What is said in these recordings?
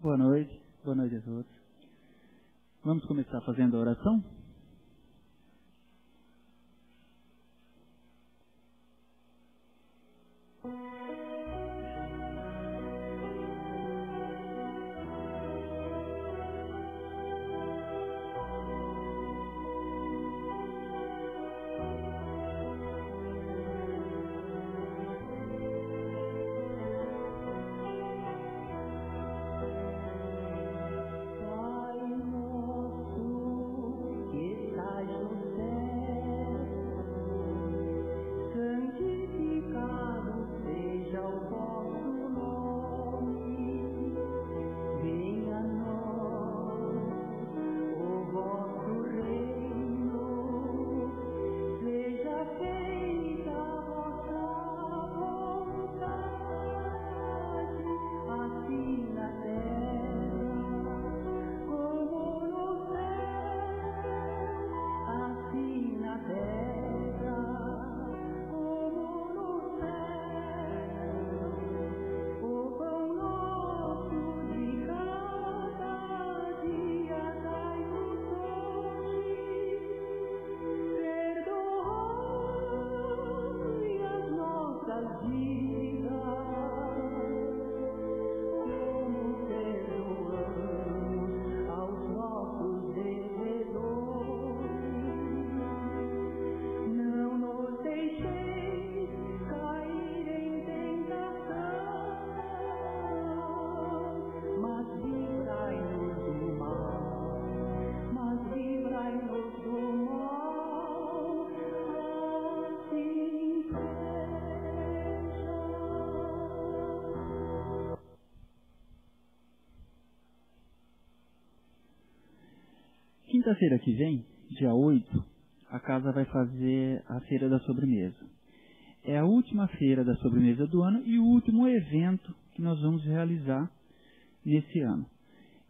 Boa noite a todos. Vamos começar fazendo a oração? Quinta-feira que vem, dia 8, a casa vai fazer a Feira da Sobremesa. É a última feira da sobremesa do ano e o último evento que nós vamos realizar nesse ano.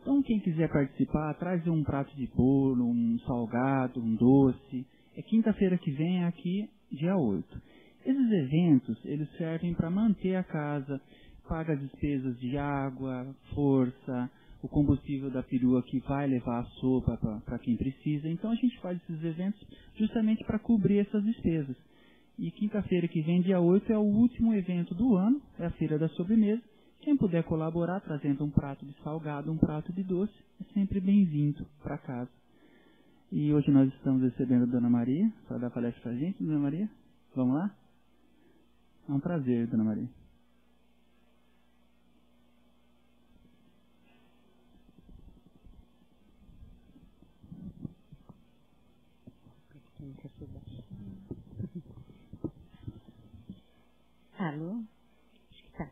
Então, quem quiser participar, traz um prato de bolo, um salgado, um doce. É quinta-feira que vem, aqui, dia 8. Esses eventos, eles servem para manter a casa, paga as despesas de água, força, o combustível da perua que vai levar a sopa para quem precisa. Então a gente faz esses eventos justamente para cobrir essas despesas. E quinta-feira que vem, dia 8, é o último evento do ano, é a Feira da Sobremesa. Quem puder colaborar trazendo um prato de salgado, um prato de doce, é sempre bem-vindo para casa. E hoje nós estamos recebendo a Dona Maria, para dar palestra para a gente, Dona Maria. Vamos lá? É um prazer, Dona Maria. Alô? Tá.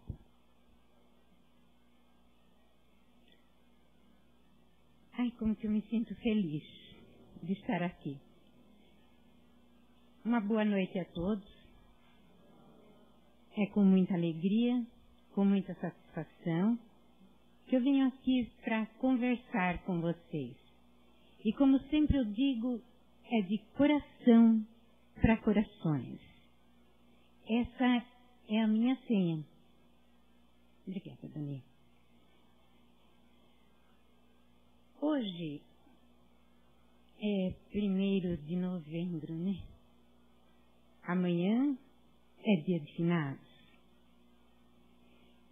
Ai, como que eu me sinto feliz de estar aqui. Uma boa noite a todos. É com muita alegria, com muita satisfação, que eu venho aqui para conversar com vocês. E como sempre eu digo, é de coração para corações. Essa é a minha senha. Obrigada, Dani. Hoje é 1º de novembro, né? Amanhã é dia de finados.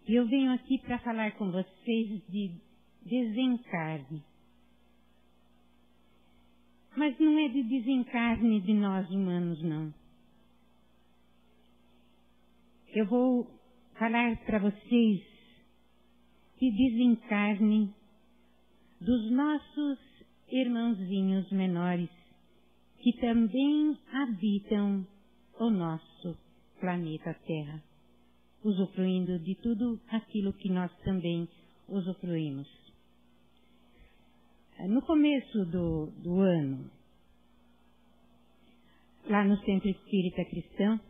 E eu venho aqui para falar com vocês de desencarne. Mas não é de desencarne de nós humanos, não. Eu vou falar para vocês de desencarne dos nossos irmãozinhos menores que também habitam o nosso planeta Terra, usufruindo de tudo aquilo que nós também usufruímos. No começo do ano, lá no Centro Espírita Cristão,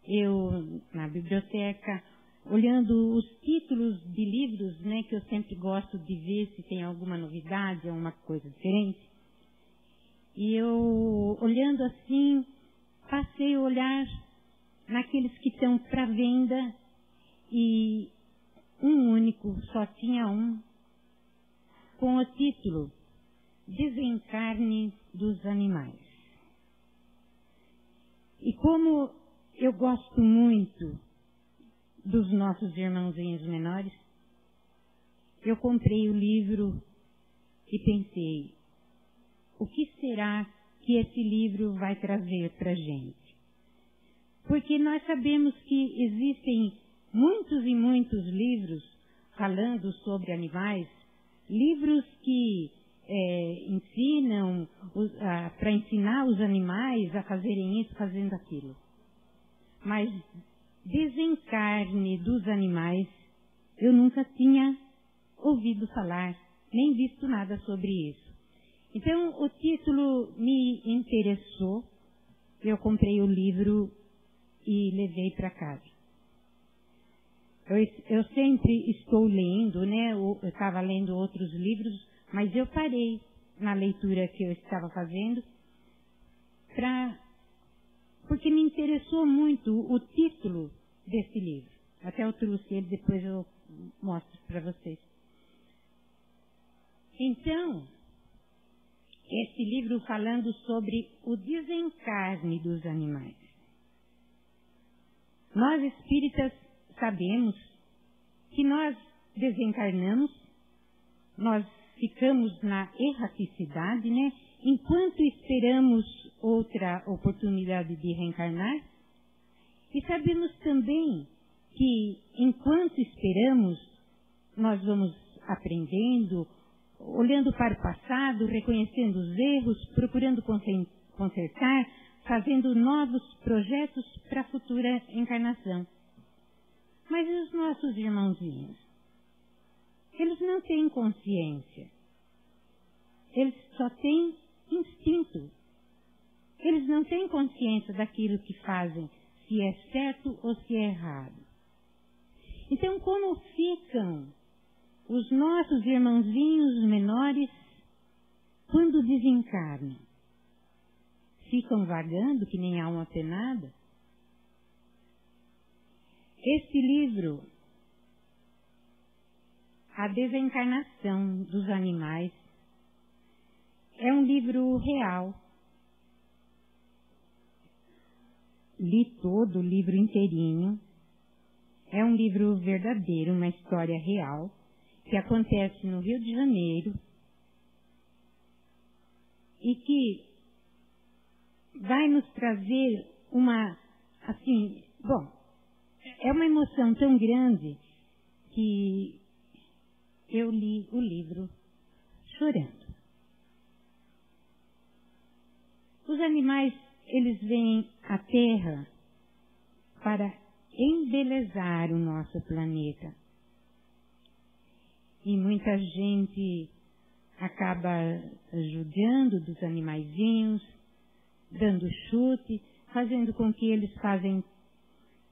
eu, na biblioteca, olhando os títulos de livros, né, que eu sempre gosto de ver se tem alguma novidade, alguma coisa diferente, e eu, olhando assim, passei a olhar naqueles que estão para venda e um único, só tinha um, com o título Desencarne dos Animais. E como eu gosto muito dos nossos irmãozinhos menores, eu comprei o livro e pensei, o que será que esse livro vai trazer para a gente? Porque nós sabemos que existem muitos e muitos livros falando sobre animais, livros que ensinam para ensinar os animais a fazerem isso, fazendo aquilo. Mas desencarne dos animais, eu nunca tinha ouvido falar, nem visto nada sobre isso. Então, o título me interessou, eu comprei o livro e levei para casa. Eu sempre estou lendo, né? Eu estava lendo outros livros, mas eu parei na leitura que eu estava fazendo porque me interessou muito o título desse livro. Até eu trouxe ele, depois eu mostro para vocês. Então, esse livro falando sobre o desencarne dos animais. Nós espíritas sabemos que nós desencarnamos, nós ficamos na erraticidade, né? Enquanto esperamos outra oportunidade de reencarnar. E sabemos também que enquanto esperamos, nós vamos aprendendo, olhando para o passado, reconhecendo os erros, procurando consertar, fazendo novos projetos para a futura encarnação. Mas e os nossos irmãozinhos? Eles não têm consciência. Eles só têm instinto. Eles não têm consciência daquilo que fazem, se é certo ou se é errado. Então, como ficam os nossos irmãozinhos menores quando desencarnam? Ficam vagando que nem alma penada? Este livro, A Desencarnação dos Animais, é um livro real. Li todo o livro inteirinho. É um livro verdadeiro, uma história real, que acontece no Rio de Janeiro e que vai nos trazer é uma emoção tão grande que eu li o livro chorando. Os animais, eles vêm à Terra para embelezar o nosso planeta. E muita gente acaba judiando dos animaizinhos, dando chute, fazendo com que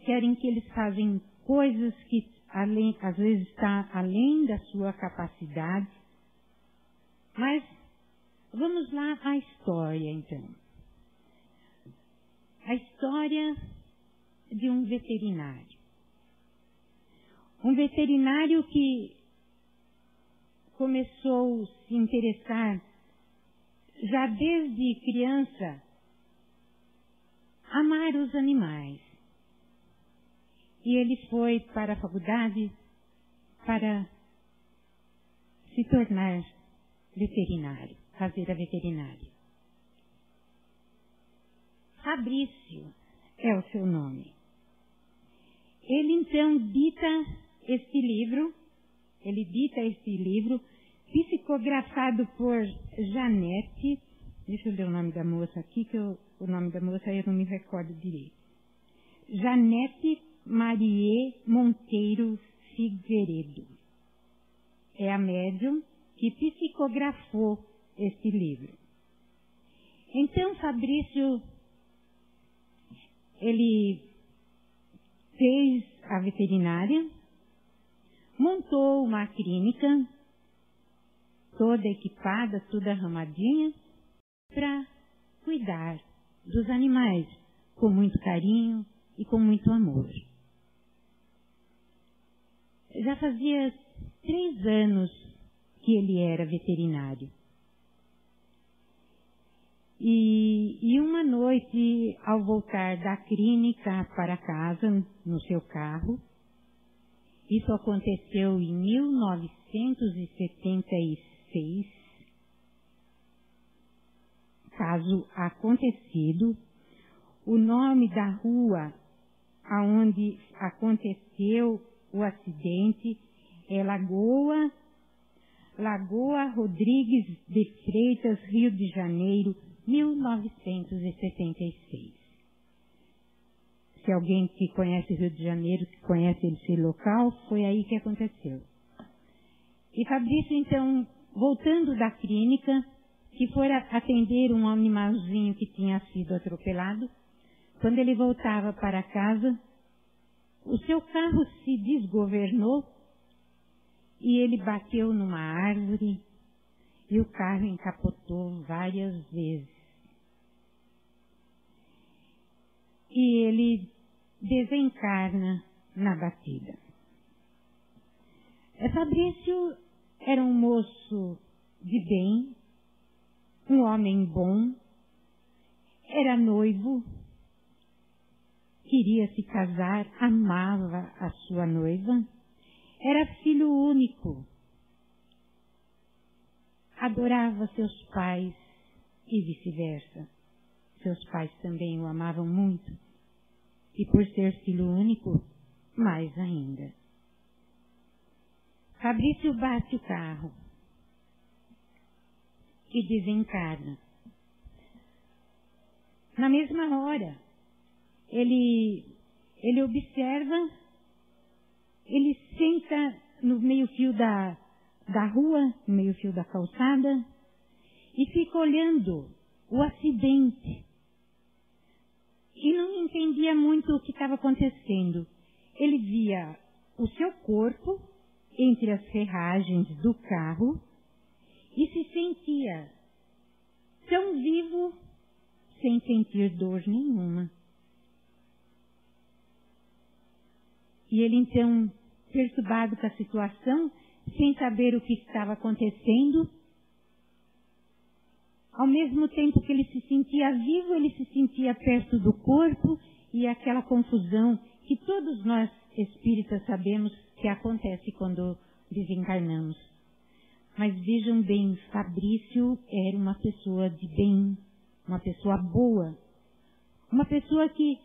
querem que eles façam coisas que às vezes está além da sua capacidade. Mas vamos lá à história, então. A história de um veterinário. Um veterinário que começou a se interessar já desde criança, amar os animais. E ele foi para a faculdade para se tornar veterinário, fazer a veterinária. Fabrício é o seu nome. Ele então dita este livro, psicografado por Janete. Deixa eu ler o nome da moça aqui, que o nome da moça eu não me recordo direito. Janete Marie Monteiro Figueiredo. É a médium que psicografou este livro. Então, Fabrício, ele fez a veterinária, montou uma clínica, toda equipada, toda arrumadinha, para cuidar dos animais, com muito carinho e com muito amor. Já fazia 3 anos que ele era veterinário. E uma noite, ao voltar da clínica para casa, no seu carro, isso aconteceu em 1976, caso acontecido, o nome da rua aonde aconteceu o acidente é Lagoa Rodrigues de Freitas, Rio de Janeiro, 1976. Se alguém que conhece Rio de Janeiro, que conhece esse local, foi aí que aconteceu. E Fabrício, então, voltando da clínica, que foi atender um animalzinho que tinha sido atropelado, quando ele voltava para casa, o seu carro se desgovernou e ele bateu numa árvore e o carro encapotou várias vezes. E ele desencarna na batida. Fabrício era um moço de bem, um homem bom, era noivo, queria se casar, amava a sua noiva, era filho único, adorava seus pais e vice-versa. Seus pais também o amavam muito, e por ser filho único, mais ainda. Fabrício bate o carro e desencarna. Na mesma hora, ele observa, ele senta no meio-fio da rua, no meio-fio da calçada, e fica olhando o acidente. E não entendia muito o que estava acontecendo. Ele via o seu corpo entre as ferragens do carro e se sentia tão vivo sem sentir dor nenhuma. E ele então, perturbado com a situação, sem saber o que estava acontecendo, ao mesmo tempo que ele se sentia vivo, ele se sentia perto do corpo e aquela confusão que todos nós espíritas sabemos que acontece quando desencarnamos. Mas vejam bem, Fabrício era uma pessoa de bem, uma pessoa boa, uma pessoa que,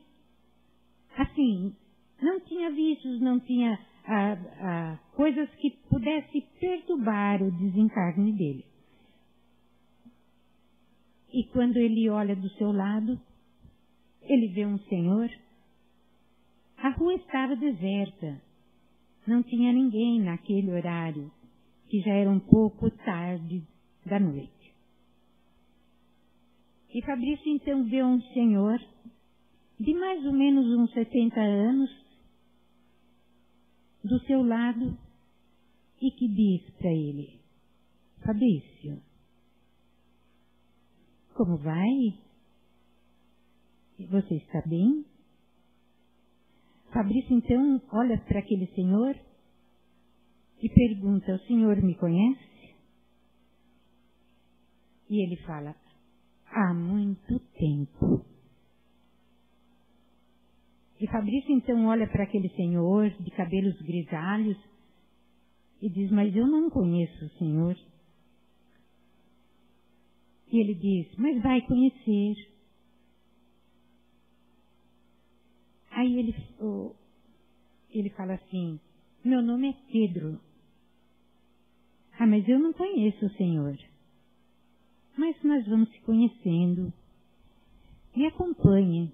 assim, não tinha vícios, não tinha coisas que pudesse perturbar o desencarne dele. E quando ele olha do seu lado, ele vê um senhor. A rua estava deserta. Não tinha ninguém naquele horário, que já era um pouco tarde da noite. E Fabrício então vê um senhor de mais ou menos uns 70 anos do seu lado e que diz para ele: Fabrício, como vai? Você está bem? Fabrício então olha para aquele senhor e pergunta: o senhor me conhece? E ele fala: há muito tempo. E Fabrício então olha para aquele senhor de cabelos grisalhos e diz: mas eu não conheço o senhor. E ele diz: mas vai conhecer. Aí ele fala assim: meu nome é Pedro. Ah, mas eu não conheço o senhor. Mas nós vamos se conhecendo. Me acompanhe.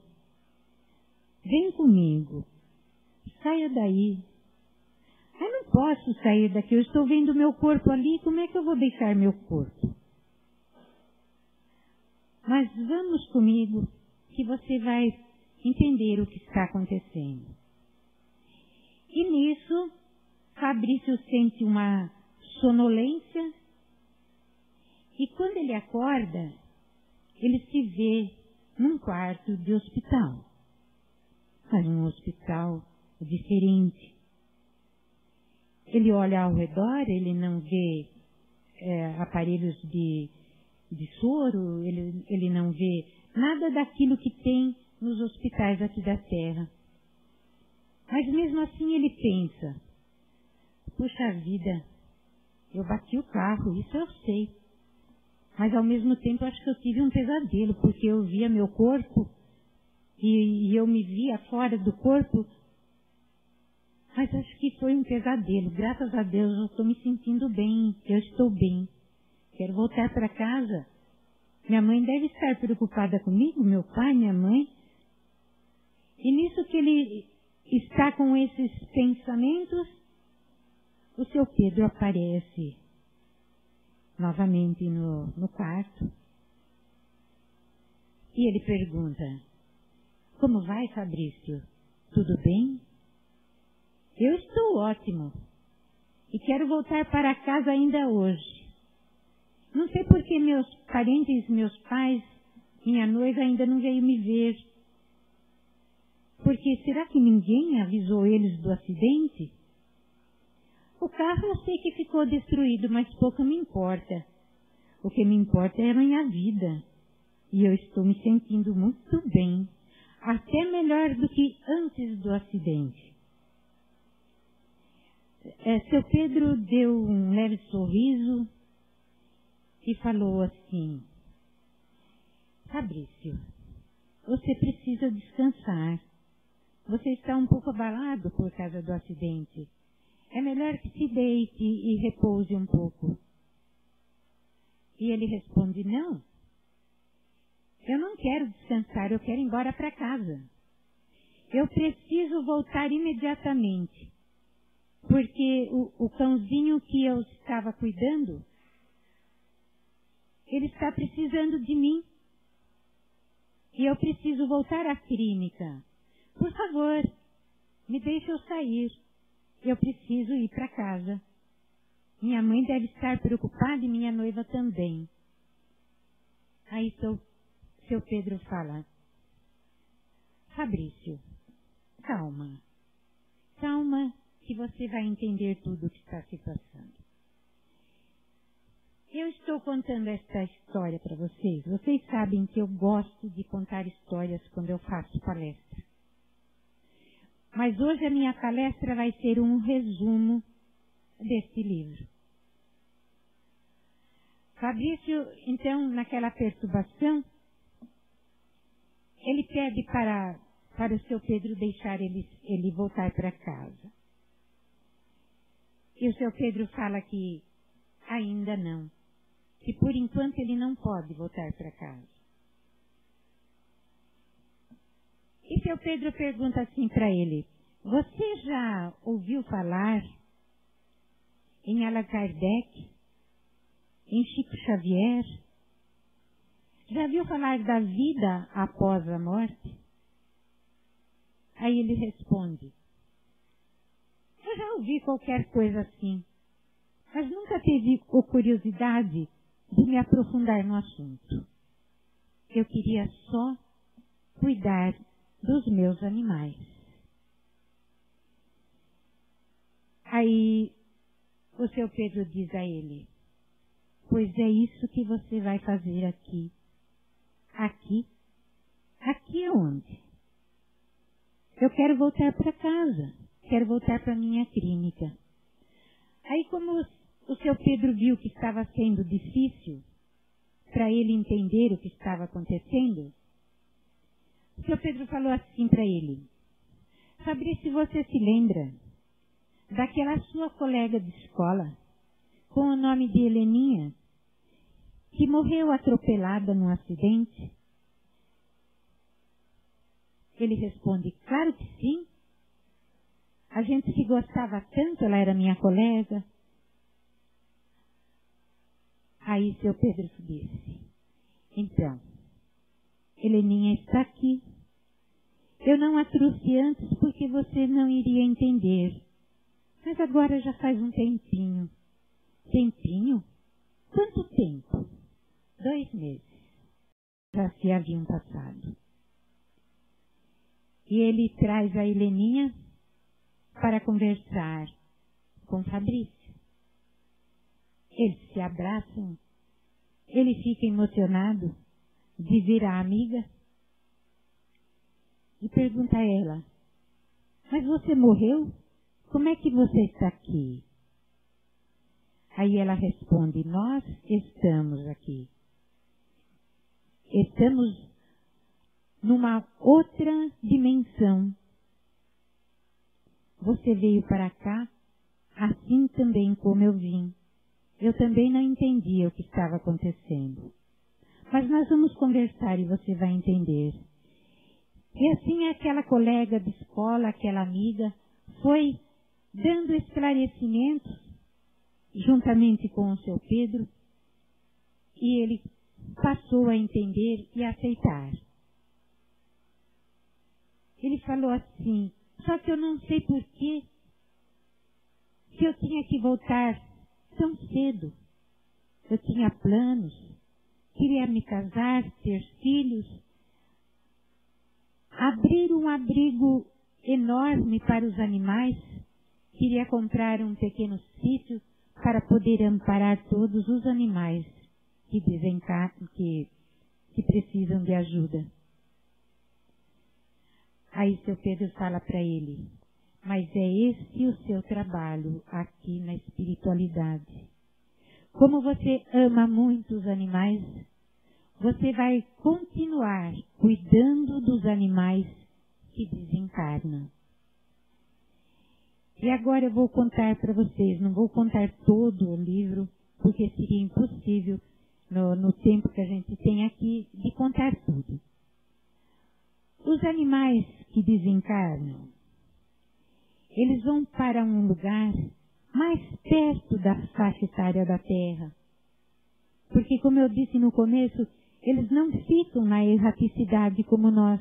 Vem comigo. Saia daí. Eu não posso sair daqui. Eu estou vendo meu corpo ali. Como é que eu vou deixar meu corpo? Mas vamos comigo, que você vai entender o que está acontecendo. E nisso, Fabrício sente uma sonolência e quando ele acorda, ele se vê num quarto de hospital. Mas um hospital diferente. Ele olha ao redor, ele não vê aparelhos de soro, ele não vê nada daquilo que tem nos hospitais aqui da Terra. Mas mesmo assim ele pensa, puxa vida, eu bati o carro, isso eu sei. Mas ao mesmo tempo acho que eu tive um pesadelo, porque eu via meu corpo e eu me via fora do corpo. Mas acho que foi um pesadelo. Graças a Deus eu estou me sentindo bem, eu estou bem. Quero voltar para casa. Minha mãe deve estar preocupada comigo, meu pai, minha mãe. E nisso que ele está com esses pensamentos, o seu Pedro aparece novamente no quarto. E ele pergunta, como vai, Fabrício? Tudo bem? Eu estou ótimo. E quero voltar para casa ainda hoje. Não sei por que meus parentes, meus pais, minha noiva ainda não veio me ver. Porque será que ninguém avisou eles do acidente? O carro eu sei que ficou destruído, mas pouco me importa. O que me importa é a minha vida. E eu estou me sentindo muito bem. Até melhor do que antes do acidente. Seu Pedro deu um leve sorriso e falou assim, Fabrício, você precisa descansar. Você está um pouco abalado por causa do acidente. É melhor que se deite e repouse um pouco. E ele responde, não. Eu não quero descansar, eu quero ir embora para casa. Eu preciso voltar imediatamente. Porque o cãozinho que eu estava cuidando, ele está precisando de mim. E eu preciso voltar à clínica. Por favor, me deixe eu sair. Eu preciso ir para casa. Minha mãe deve estar preocupada e minha noiva também. Aí seu Pedro fala, Fabrício, calma. Calma que você vai entender tudo o que está se passando. Eu estou contando esta história para vocês. Vocês sabem que eu gosto de contar histórias quando eu faço palestra. Mas hoje a minha palestra vai ser um resumo deste livro. Fabrício, então, naquela perturbação, ele pede para o seu Pedro deixar ele voltar para casa. E o seu Pedro fala que ainda não. Que por enquanto ele não pode voltar para casa. E seu Pedro pergunta assim para ele, você já ouviu falar em Allan Kardec, em Chico Xavier? Já viu falar da vida após a morte? Aí ele responde, eu já ouvi qualquer coisa assim, mas nunca tive a curiosidade de me aprofundar no assunto. Eu queria só cuidar dos meus animais. Aí o seu Pedro diz a ele, pois é isso que você vai fazer aqui. Aqui? Aqui é onde? Eu quero voltar para casa. Quero voltar para minha clínica. Aí como o seu Pedro viu que estava sendo difícil para ele entender o que estava acontecendo, o seu Pedro falou assim para ele, Fabrício, você se lembra daquela sua colega de escola com o nome de Heleninha, que morreu atropelada num acidente? Ele responde, claro que sim. A gente se gostava tanto, ela era minha colega. Aí seu Pedro disse, então, Heleninha está aqui. Eu não a trouxe antes porque você não iria entender. Mas agora já faz um tempinho. Tempinho? Quanto tempo? 2 meses. Já se haviam passado. E ele traz a Heleninha para conversar com Fabrício. Eles se abraçam. Ele fica emocionado de ver a amiga e pergunta a ela: mas você morreu? Como é que você está aqui? Aí ela responde: nós estamos aqui. Estamos numa outra dimensão. Você veio para cá, assim também como eu vim. Eu também não entendia o que estava acontecendo. Mas nós vamos conversar e você vai entender. E assim aquela colega de escola, aquela amiga, foi dando esclarecimentos, juntamente com o seu Pedro, e ele passou a entender e a aceitar. Ele falou assim: só que eu não sei por quê que eu tinha que voltar tão cedo. Eu tinha planos, queria me casar, ter filhos, abrir um abrigo enorme para os animais, queria comprar um pequeno sítio para poder amparar todos os animais que precisam de ajuda. Aí seu Pedro fala para ele: mas é esse o seu trabalho aqui na espiritualidade. Como você ama muito os animais, você vai continuar cuidando dos animais que desencarnam. E agora eu vou contar para vocês, não vou contar todo o livro, porque seria impossível, no tempo que a gente tem aqui, de contar tudo. Os animais que desencarnam, eles vão para um lugar mais perto da faixa etária da Terra. Porque, como eu disse no começo, eles não ficam na erraticidade como nós.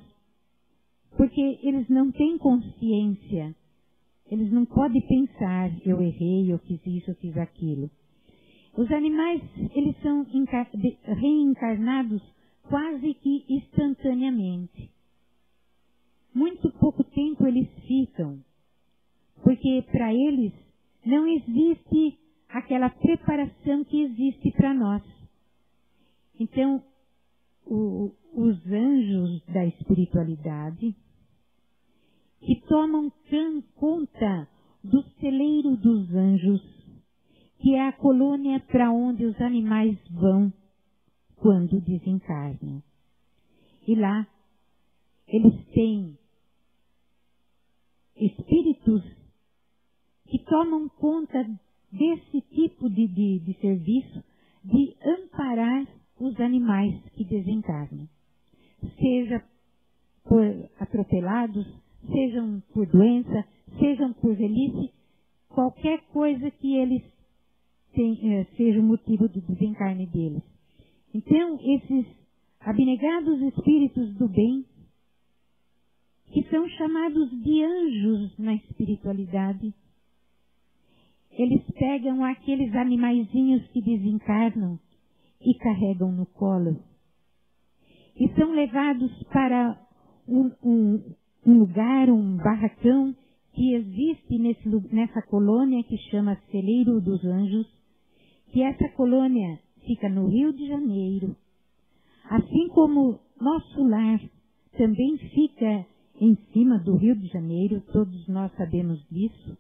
Porque eles não têm consciência. Eles não podem pensar: eu errei, eu fiz isso, eu fiz aquilo. Os animais, eles são reencarnados quase que instantaneamente. Muito pouco tempo eles ficam, porque para eles não existe aquela preparação que existe para nós. Então, os anjos da espiritualidade, que tomam conta do celeiro dos anjos, que é a colônia para onde os animais vão quando desencarnam. E lá, eles têm espíritos que tomam conta desse tipo de serviço, de amparar os animais que desencarnam. Seja por atropelados, sejam por doença, sejam por velhice, qualquer coisa que eles seja o motivo do desencarne deles. Então, esses abnegados espíritos do bem, que são chamados de anjos na espiritualidade, eles pegam aqueles animaizinhos que desencarnam e carregam no colo. E são levados para um lugar, um barracão que existe nessa colônia que chama Celeiro dos Anjos, que essa colônia fica no Rio de Janeiro. Assim como nosso lar também fica em cima do Rio de Janeiro, todos nós sabemos disso.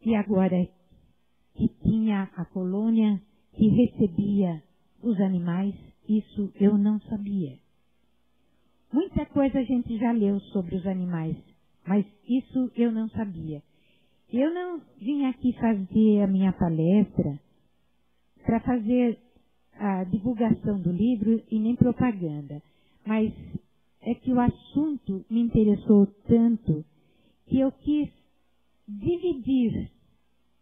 E agora que tinha a colônia que recebia os animais, isso eu não sabia. Muita coisa a gente já leu sobre os animais, mas isso eu não sabia. Eu não vim aqui fazer a minha palestra para fazer a divulgação do livro e nem propaganda, mas é que o assunto me interessou tanto que eu quis dividir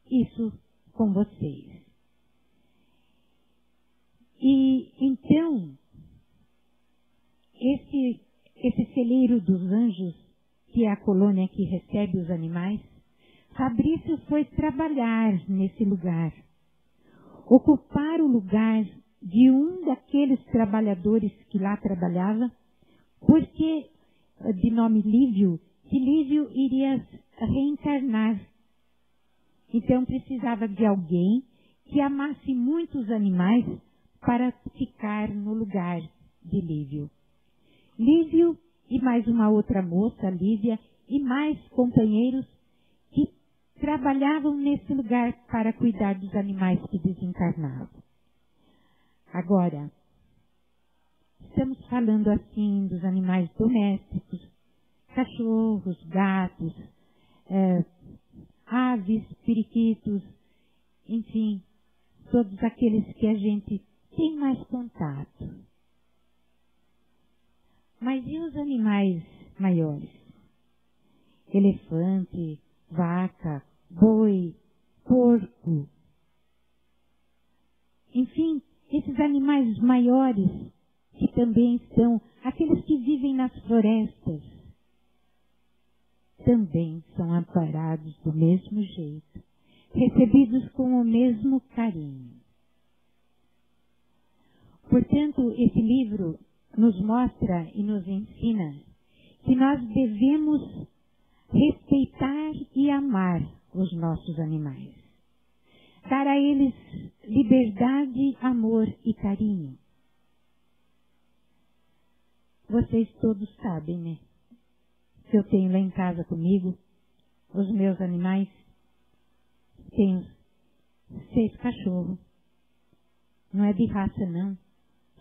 isso com vocês. E então, esse celeiro dos anjos, que é a colônia que recebe os animais, Fabrício foi trabalhar nesse lugar, ocupar o lugar de um daqueles trabalhadores que lá trabalhava, porque, de nome Lívio, que Lívio iria reencarnar. Então precisava de alguém que amasse muitos animais para ficar no lugar de Lívio. Lívio e mais uma outra moça, Lívia, e mais companheiros que trabalhavam nesse lugar para cuidar dos animais que desencarnavam. Agora, estamos falando assim dos animais domésticos, cachorros, gatos, aves, periquitos, enfim, todos aqueles que a gente tem mais contato. Mas e os animais maiores? Elefante, vaca, boi, porco. Enfim, esses animais maiores que também são aqueles que vivem nas florestas, também são amparados do mesmo jeito, recebidos com o mesmo carinho. Portanto, esse livro nos mostra e nos ensina que nós devemos respeitar e amar os nossos animais. Dar a eles liberdade, amor e carinho. Vocês todos sabem, né? Que eu tenho lá em casa comigo os meus animais. Tenho 6 cachorros. Não é de raça, não.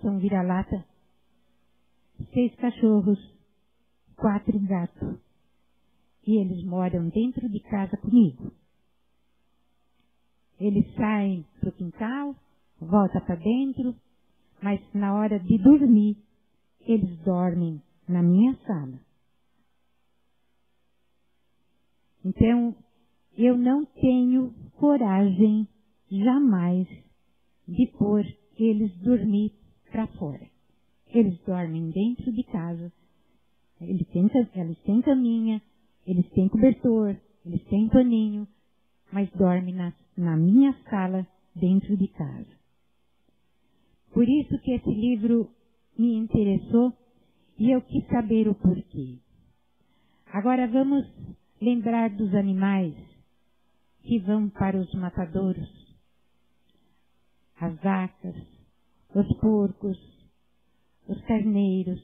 São vira-lata. 6 cachorros, 4 gatos. E eles moram dentro de casa comigo. Eles saem pro quintal, voltam para dentro, mas na hora de dormir, eles dormem na minha sala. Então, eu não tenho coragem, jamais, de pôr eles dormir para fora. Eles dormem dentro de casa, eles têm caminha, eles têm cobertor, eles têm paninho, mas dormem na minha sala, dentro de casa. Por isso que esse livro me interessou e eu quis saber o porquê. Agora vamos lembrar dos animais que vão para os matadouros. As vacas, os porcos, os carneiros.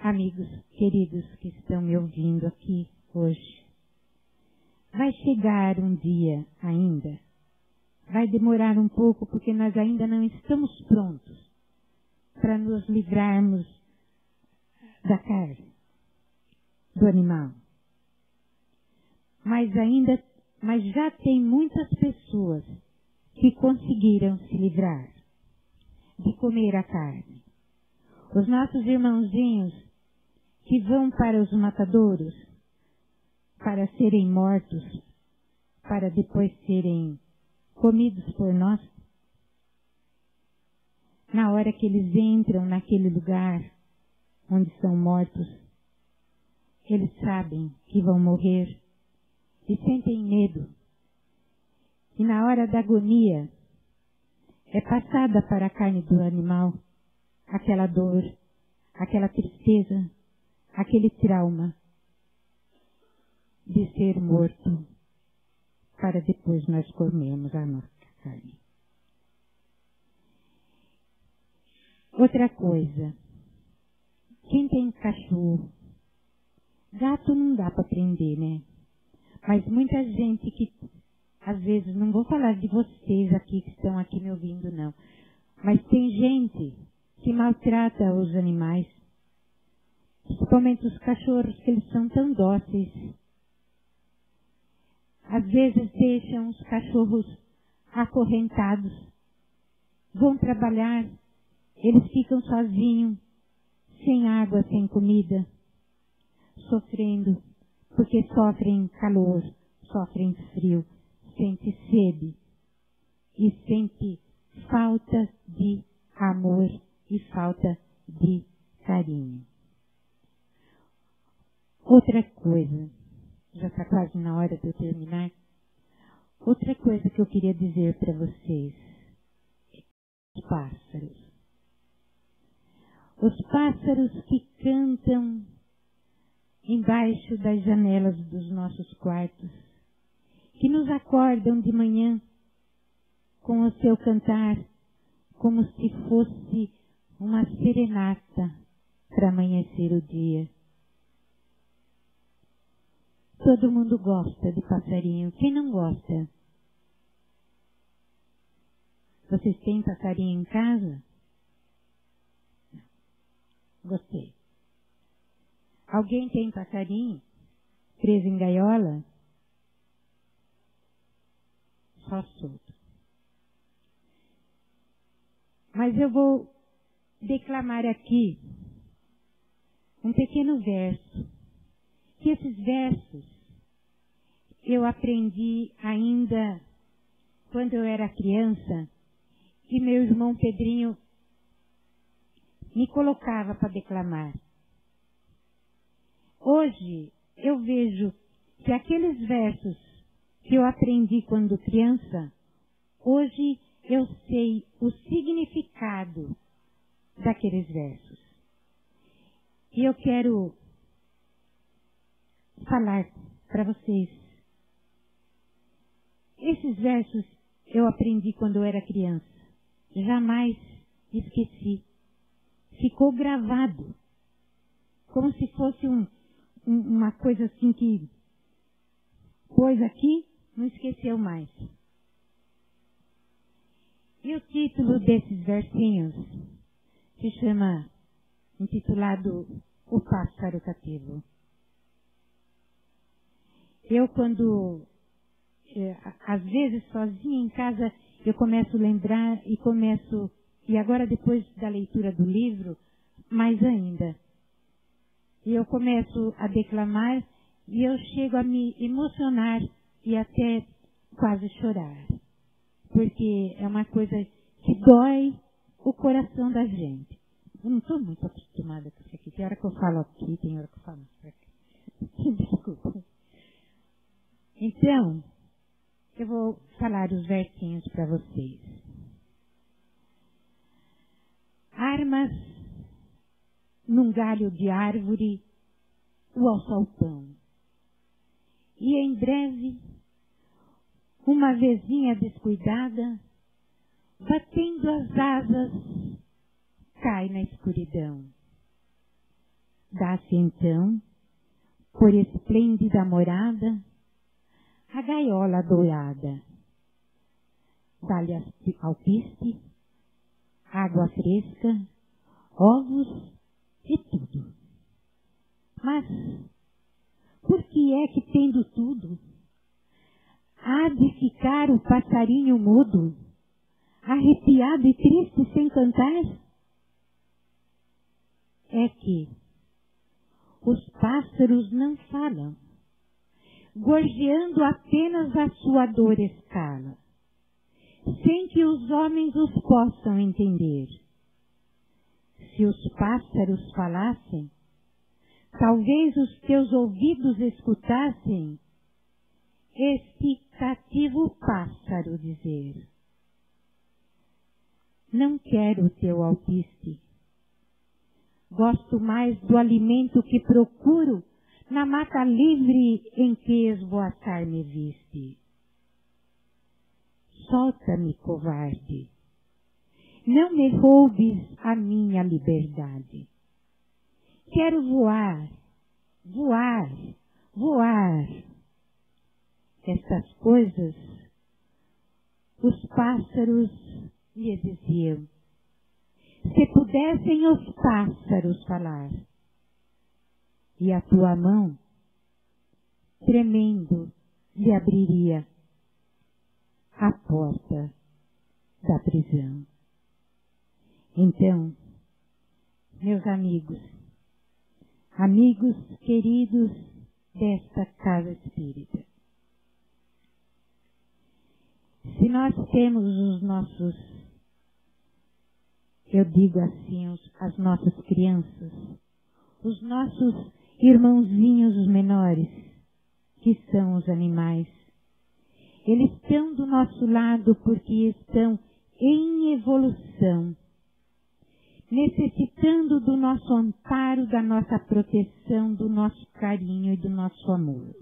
Amigos queridos que estão me ouvindo aqui hoje, vai chegar um dia ainda, vai demorar um pouco porque nós ainda não estamos prontos para nos livrarmos da carne, do animal. Mas já tem muitas pessoas que conseguiram se livrar de comer a carne. Os nossos irmãozinhos que vão para os matadouros para serem mortos, para depois serem comidos por nós, na hora que eles entram naquele lugar onde são mortos, eles sabem que vão morrer e sentem medo. E na hora da agonia, é passada para a carne do animal aquela dor, aquela tristeza, aquele trauma de ser morto, para depois nós comermos a nossa carne. Outra coisa, quem tem cachorro, gato não dá para prender, né? Mas muita gente que, às vezes, não vou falar de vocês aqui que estão aqui me ouvindo, não. Mas tem gente que maltrata os animais, principalmente os cachorros, que eles são tão dóceis. Às vezes deixam os cachorros acorrentados, vão trabalhar, eles ficam sozinhos, sem água, sem comida, sofrendo, porque sofrem calor, sofrem frio, sente sede e sente falta de amor e falta de carinho. Outra coisa, já está quase na hora de eu terminar, outra coisa que eu queria dizer para vocês, os pássaros. Os pássaros que cantam embaixo das janelas dos nossos quartos que nos acordam de manhã com o seu cantar, como se fosse uma serenata para amanhecer o dia. Todo mundo gosta de passarinho. Quem não gosta? Vocês têm passarinho em casa? Gostei. Alguém tem passarinho preso em gaiola? Só solto. Mas eu vou declamar aqui um pequeno verso. Que esses versos eu aprendi ainda quando eu era criança e meu irmão Pedrinho me colocava para declamar. Hoje eu vejo que aqueles versos que eu aprendi quando criança, hoje eu sei o significado daqueles versos. E eu quero falar para vocês. Esses versos eu aprendi quando eu era criança. Jamais esqueci. Ficou gravado. Como se fosse uma coisa assim que pôs aqui, não esqueceu mais. E o título desses versinhos se chama, intitulado O Pássaro Cativo. Eu, quando, às vezes, sozinha em casa, eu começo a lembrar e agora depois da leitura do livro, mais ainda. E eu começo a declamar e eu chego a me emocionar e até quase chorar. Porque é uma coisa que dói o coração da gente. Eu não estou muito acostumada com isso aqui. Tem hora que eu falo aqui, tem hora que eu falo aqui. Desculpa. Então, eu vou falar os versinhos para vocês. Armas num galho de árvore o alçapão. E em breve, uma vezinha descuidada, batendo as asas, cai na escuridão. Dá-se então, por esplêndida morada, a gaiola dourada. Dá-lhe alpiste, água fresca, ovos e tudo. Mas, por que é que tendo tudo, há de ficar o passarinho mudo, arrepiado e triste sem cantar? É que os pássaros não falam, gorjeando apenas a sua dor escala, sem que os homens os possam entender. Se os pássaros falassem, talvez os teus ouvidos escutassem este cativo pássaro dizer: não quero o teu alpiste. Gosto mais do alimento que procuro na mata livre em que esvoaçar me viste. Solta-me, covarde. Não me roubes a minha liberdade. Quero voar, voar, voar. Estas coisas os pássaros lhe diziam. Se pudessem os pássaros falar. E a tua mão, tremendo, lhe abriria a porta da prisão. Então, meus amigos queridos desta casa espírita, se nós temos os nossos, eu digo assim, as nossas crianças, os nossos irmãozinhos menores, que são os animais, eles estão do nosso lado porque estão em evolução, necessitando do nosso amparo, da nossa proteção, do nosso carinho e do nosso amor.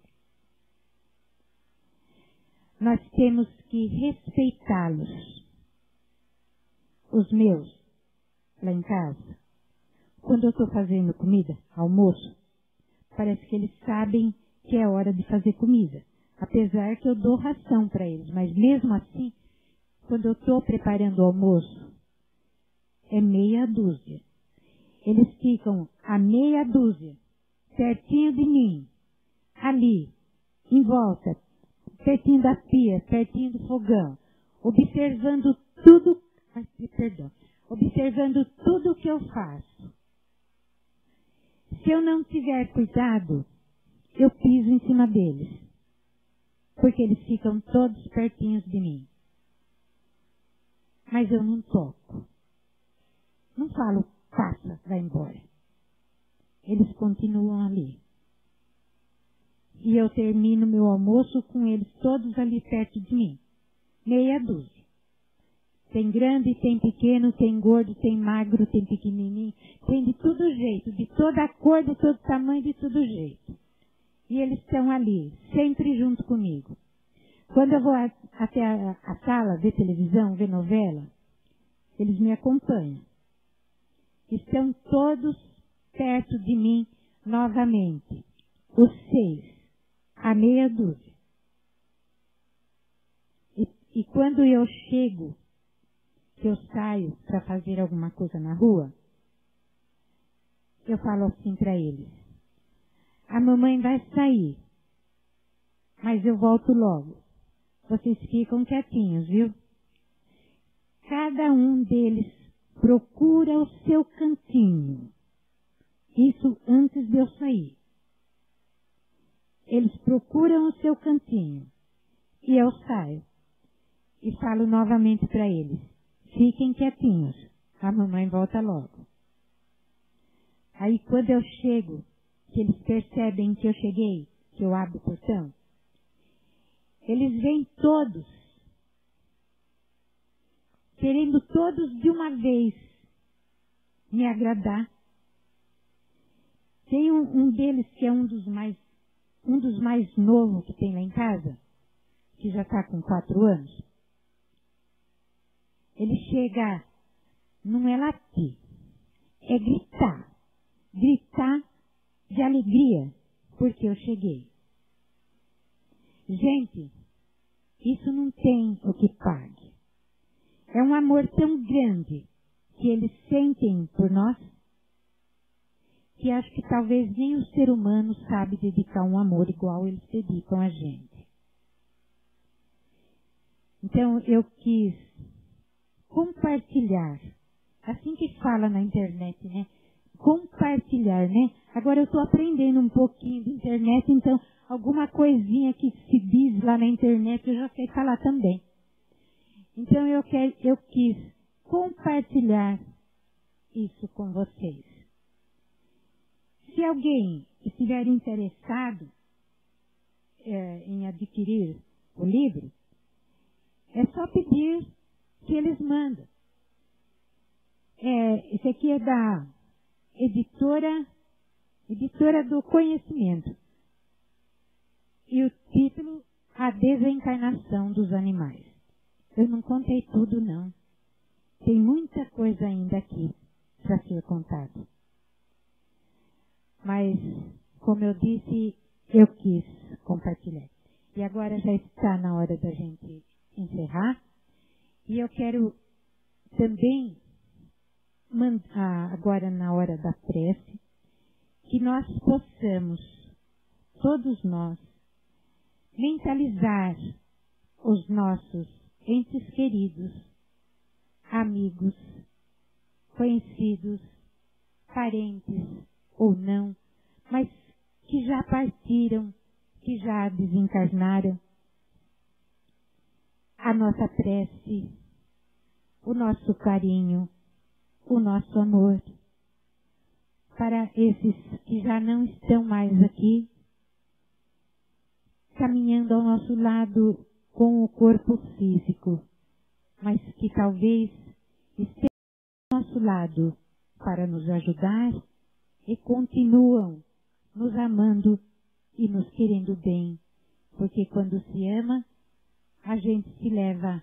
nós temos que respeitá-los. Os meus, lá em casa, quando eu estou fazendo comida, almoço, parece que eles sabem que é hora de fazer comida. Apesar que eu dou ração para eles, mas mesmo assim, quando eu estou preparando o almoço, é meia dúzia. Eles ficam a meia dúzia, pertinho de mim, ali, em volta, pertinho da pia, pertinho do fogão, observando tudo, observando tudo que eu faço. Se eu não tiver cuidado, eu piso em cima deles, porque eles ficam todos pertinhos de mim. Mas eu não toco. Não falo, passa, vai embora. Eles continuam ali. E eu termino meu almoço com eles todos ali perto de mim. Meia dúzia. Tem grande, tem pequeno, tem gordo, tem magro, tem pequenininho. Tem de todo jeito, de toda cor, de todo tamanho, de todo jeito. E eles estão ali, sempre junto comigo. Quando eu vou até a sala ver televisão, ver novela, eles me acompanham. Estão todos perto de mim novamente. Os 6, a meia dúzia. E quando eu chego, que eu saio para fazer alguma coisa na rua, eu falo assim para eles: a mamãe vai sair, mas eu volto logo. Vocês ficam quietinhos, viu? Cada um deles procura o seu cantinho. Isso antes de eu sair. Eles procuram o seu cantinho. E eu saio. E falo novamente para eles: fiquem quietinhos, a mamãe volta logo. Aí quando eu chego, que eles percebem que eu cheguei, que eu abro o portão, eles vêm todos, querendo todos de uma vez me agradar. Tem um deles que é um dos mais novos que tem lá em casa, que já está com 4 anos. Ele chega, não é latir, é gritar. Gritar de alegria, porque eu cheguei. Gente, isso não tem o que pague. É um amor tão grande que eles sentem por nós, que acho que talvez nem o ser humano sabe dedicar um amor igual eles dedicam a gente. Então eu quis compartilhar, assim que fala na internet, né? Compartilhar, né? Agora eu estou aprendendo um pouquinho de internet, então alguma coisinha que se diz lá na internet eu já sei falar também. Então eu quis compartilhar isso com vocês. Se alguém estiver interessado em adquirir o livro, é só pedir que eles mandam. Esse aqui é da editora do Conhecimento. E o título, A Desencarnação dos Animais. Eu não contei tudo, não. Tem muita coisa ainda aqui para ser contado. Mas, como eu disse, eu quis compartilhar. E agora já está na hora da gente encerrar. E eu quero também, agora na hora da prece, que nós possamos, todos nós, mentalizar os nossos entes queridos, amigos, conhecidos, parentes ou não, mas que já partiram, que já desencarnaram. A nossa prece, o nosso carinho, o nosso amor para esses que já não estão mais aqui, caminhando ao nosso lado com o corpo físico, mas que talvez estejam ao nosso lado para nos ajudar e continuam nos amando e nos querendo bem, porque quando se ama, a gente se leva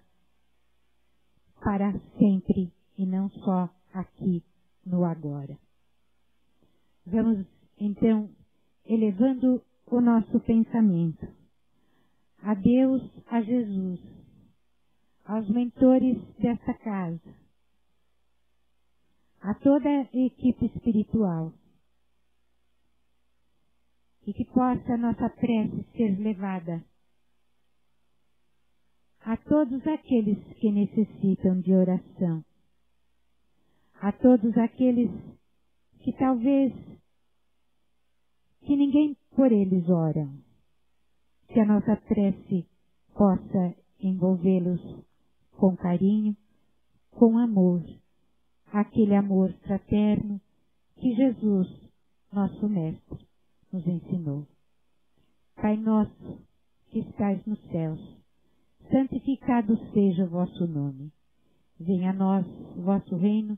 para sempre e não só aqui no agora. Vamos, então, elevando o nosso pensamento a Deus, a Jesus, aos mentores desta casa, a toda a equipe espiritual, e que possa a nossa prece ser levada a todos aqueles que necessitam de oração, a todos aqueles que talvez que ninguém por eles oram, que a nossa prece possa envolvê-los com carinho, com amor, aquele amor fraterno que Jesus, nosso Mestre, nos ensinou. Pai nosso, que estais nos céus, santificado seja o vosso nome. Venha a nós o vosso reino,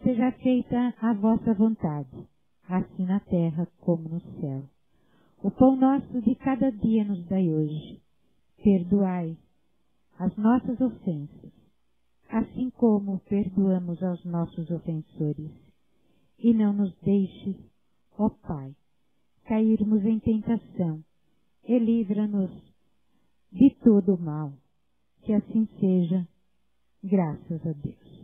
seja feita a vossa vontade, assim na terra como no céu. O pão nosso de cada dia nos dai hoje. Perdoai as nossas ofensas, assim como perdoamos aos nossos ofensores. E não nos deixe, ó Pai, cairmos em tentação, e livra-nos de todo o mal. Que assim seja, graças a Deus.